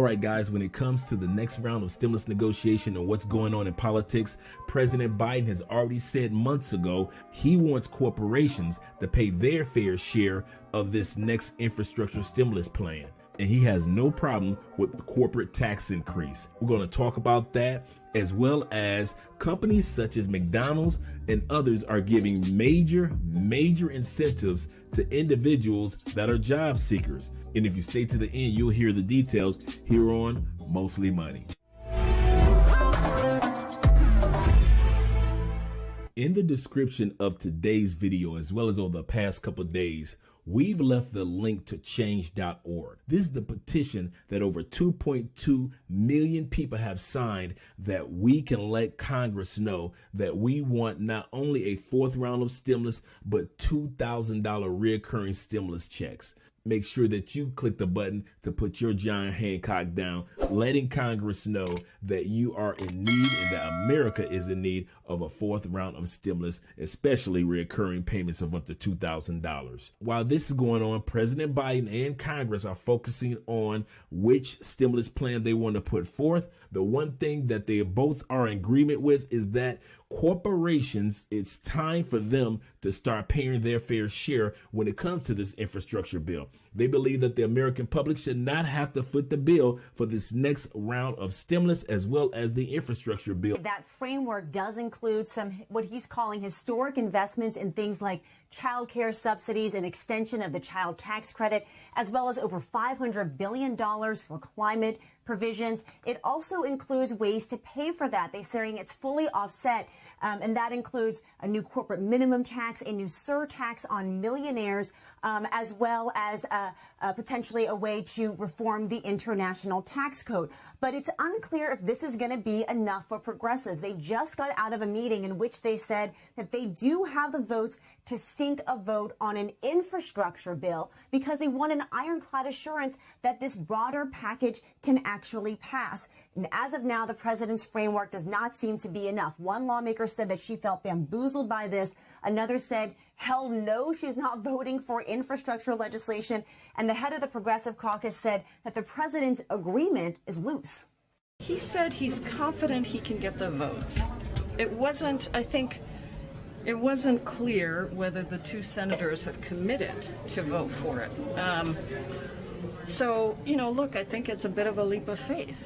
right, guys, when it comes to the next round of stimulus negotiation and what's going on in politics, President Biden has already said months ago he wants corporations to pay their fair share of this next infrastructure stimulus plan. And he has no problem with the corporate tax increase. We're going to talk about that, as well as companies such as McDonald's and others are giving major incentives to individuals that are job seekers. And if you stay to the end, you'll hear the details here on Mostly Money. In the description of today's video, as well as over the past couple of days, we've left the link to change.org. This is the petition that over 2.2 million people have signed that we can let Congress know that we want not only a fourth round of stimulus, but $2,000 reoccurring stimulus checks. Make sure that you click the button to put your giant Hancock down, letting Congress know that you are in need and that America is in need of a fourth round of stimulus, especially recurring payments of up to $2,000. While this is going on, President Biden and Congress are focusing on which stimulus plan they want to put forth. The one thing that they both are in agreement with is that corporations, it's time for them to start paying their fair share when it comes to this infrastructure bill. They believe that the American public should not have to foot the bill for this next round of stimulus, as well as the infrastructure bill. That framework does include some what he's calling historic investments in things like child care subsidies and extension of the child tax credit, as well as over $500 billion for climate provisions. It also includes ways to pay for that. They're saying it's fully offset, and that includes a new corporate minimum tax, a new surtax on millionaires, as well as potentially a way to reform the international tax code. But it's unclear if this is going to be enough for progressives. They just got out of a meeting in which they said that they do have the votes to sink a vote on an infrastructure bill because they want an ironclad assurance that this broader package can actually pass. And as of now, the president's framework does not seem to be enough. One lawmaker said that she felt bamboozled by this. Another said, hell no, she's not voting for infrastructure legislation. And the head of the Progressive Caucus said that the president's agreement is loose. He said he's confident he can get the votes. It wasn't clear whether the two senators have committed to vote for it. So, look, I think it's a bit of a leap of faith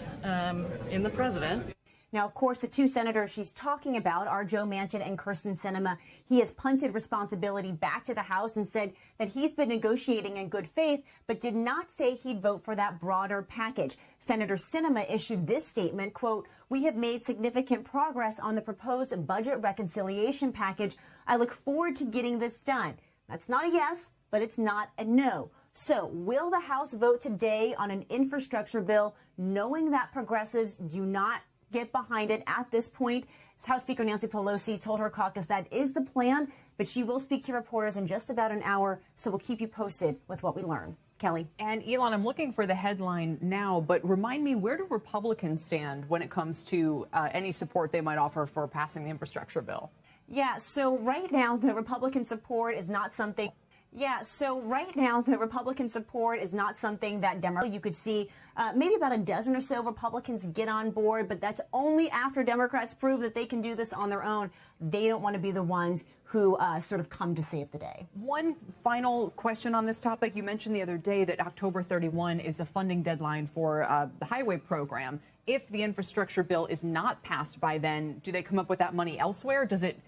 in the president. Now, of course, the two senators she's talking about are Joe Manchin and Kyrsten Sinema. He has punted responsibility back to the House and said that he's been negotiating in good faith, but did not say he'd vote for that broader package. Senator Sinema issued this statement, quote, "We have made significant progress on the proposed budget reconciliation package. I look forward to getting this done." That's not a yes, but it's not a no. So will the House vote today on an infrastructure bill, knowing that progressives do not get behind it at this point? House Speaker Nancy Pelosi told her caucus that is the plan, but she will speak to reporters in just about an hour, so we'll keep you posted with what we learn. Kelly. And Elon, I'm looking for the headline now, but remind me, where do Republicans stand when it comes to any support they might offer for passing the infrastructure bill? Yeah, so right now the Republican support is not something that Democrats, you could see maybe about a dozen or so Republicans get on board, but that's only after Democrats prove that they can do this on their own. They don't want to be the ones who sort of come to save the day. One final question on this topic. You mentioned the other day that October 31 is a funding deadline for the highway program. If the infrastructure bill is not passed by then, do they come up with that money elsewhere? Does it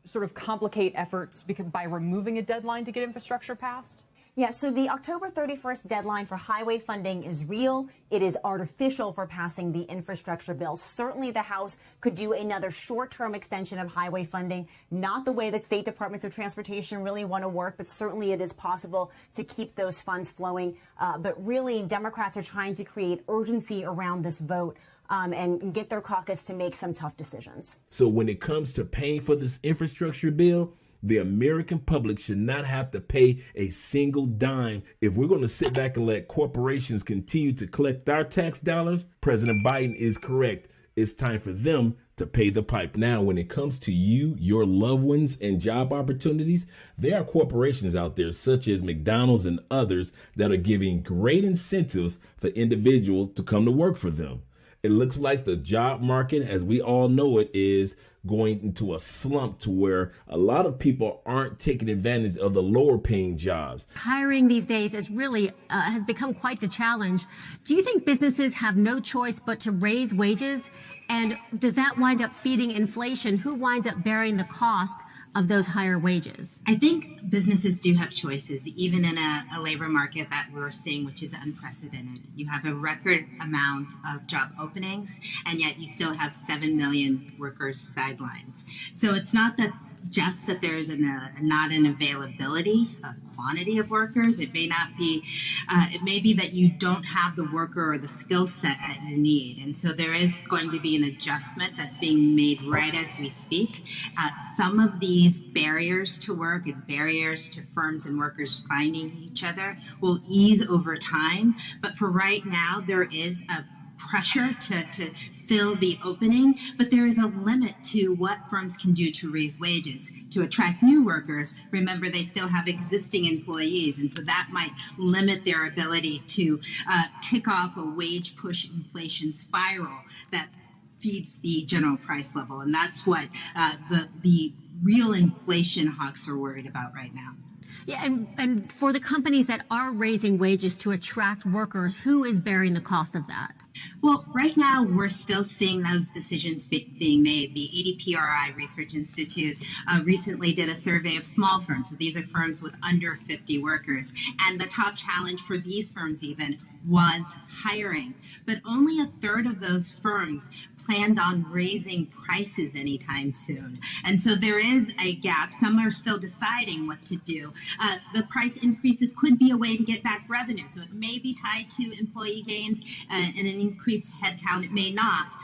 sort of complicate efforts by removing a deadline to get infrastructure passed? Yeah, so the October 31st deadline for highway funding is real. It is artificial for passing the infrastructure bill. Certainly the House could do another short-term extension of highway funding, not the way that state departments of transportation really want to work, but certainly it is possible to keep those funds flowing. But really, Democrats are trying to create urgency around this vote and get their caucus to make some tough decisions. So when it comes to paying for this infrastructure bill, the American public should not have to pay a single dime. If we're going to sit back and let corporations continue to collect our tax dollars, President Biden is correct. It's time for them to pay the pipe. Now, when it comes to you, your loved ones, and job opportunities, there are corporations out there such as McDonald's and others that are giving great incentives for individuals to come to work for them. It looks like the job market, as we all know it, is going into a slump to where a lot of people aren't taking advantage of the lower paying jobs. Hiring these days is really has become quite the challenge. Do you think businesses have no choice but to raise wages? And does that wind up feeding inflation? Who winds up bearing the cost of those higher wages? I think businesses do have choices, even in a labor market that we're seeing, which is unprecedented. You have a record amount of job openings, and yet you still have 7 million workers sidelines. So it's not that just that there is not an availability, a quantity of workers. It may not be, it may be that you don't have the worker or the skill set that you need. And so there is going to be an adjustment that's being made right as we speak. Some of these barriers to work and barriers to firms and workers finding each other will ease over time. But for right now, there is a pressure to fill the opening, but there is a limit to what firms can do to raise wages. To attract new workers, remember they still have existing employees, and so that might limit their ability to kick off a wage push inflation spiral that feeds the general price level. And that's what the real inflation hawks are worried about right now. Yeah, and for the companies that are raising wages to attract workers, who is bearing the cost of that? Well, right now, we're still seeing those decisions being made. The ADPRI Research Institute recently did a survey of small firms. So these are firms with under 50 workers. And the top challenge for these firms even was hiring. But only a third of those firms planned on raising prices anytime soon. And so there is a gap. Some are still deciding what to do. The price increases could be a way to get back revenue. So it may be tied to employee gains and an increased headcount. It may not.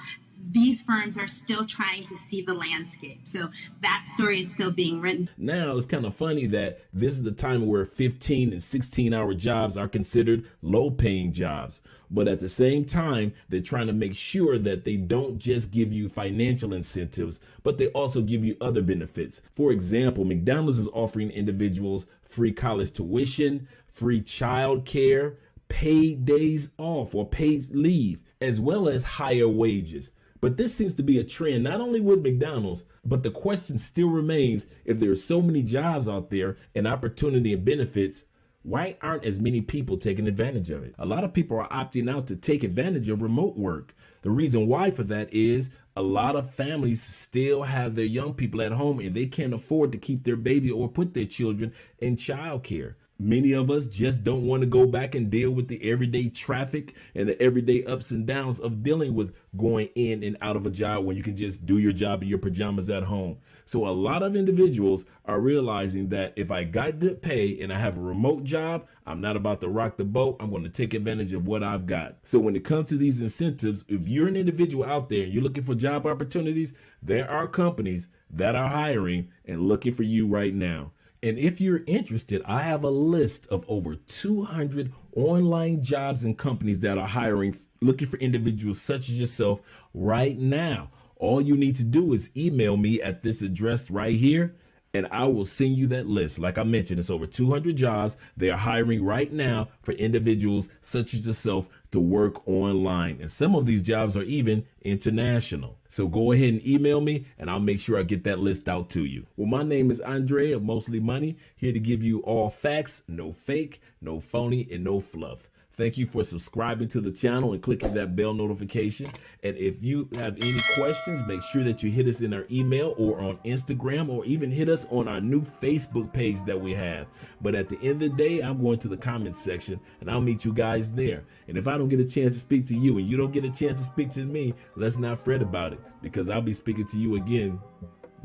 These firms are still trying to see the landscape. So that story is still being written. Now, it's kind of funny that this is the time where 15 and 16-hour jobs are considered low-paying jobs. But at the same time, they're trying to make sure that they don't just give you financial incentives, but they also give you other benefits. For example, McDonald's is offering individuals free college tuition, free child care, paid days off or paid leave, as well as higher wages. But this seems to be a trend, not only with McDonald's, but the question still remains, if there are so many jobs out there and opportunity and benefits, why aren't as many people taking advantage of it? A lot of people are opting out to take advantage of remote work. The reason why for that is a lot of families still have their young people at home and they can't afford to keep their baby or put their children in childcare. Many of us just don't want to go back and deal with the everyday traffic and the everyday ups and downs of dealing with going in and out of a job when you can just do your job in your pajamas at home. So a lot of individuals are realizing that if I got good pay and I have a remote job, I'm not about to rock the boat. I'm going to take advantage of what I've got. So when it comes to these incentives, if you're an individual out there and you're looking for job opportunities, there are companies that are hiring and looking for you right now. And if you're interested, I have a list of over 200 online jobs and companies that are hiring, looking for individuals such as yourself right now. All you need to do is email me at this address right here, and I will send you that list. Like I mentioned, it's over 200 jobs. They are hiring right now for individuals such as yourself to work online. And some of these jobs are even international. So go ahead and email me and I'll make sure I get that list out to you. Well, my name is Andre of Mostly Money, here to give you all facts, no fake, no phony, and no fluff. Thank you for subscribing to the channel and clicking that bell notification. And if you have any questions, make sure that you hit us in our email or on Instagram, or even hit us on our new Facebook page that we have. But at the end of the day, I'm going to the comments section and I'll meet you guys there. And if I don't get a chance to speak to you and you don't get a chance to speak to me, let's not fret about it, because I'll be speaking to you again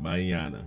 mañana.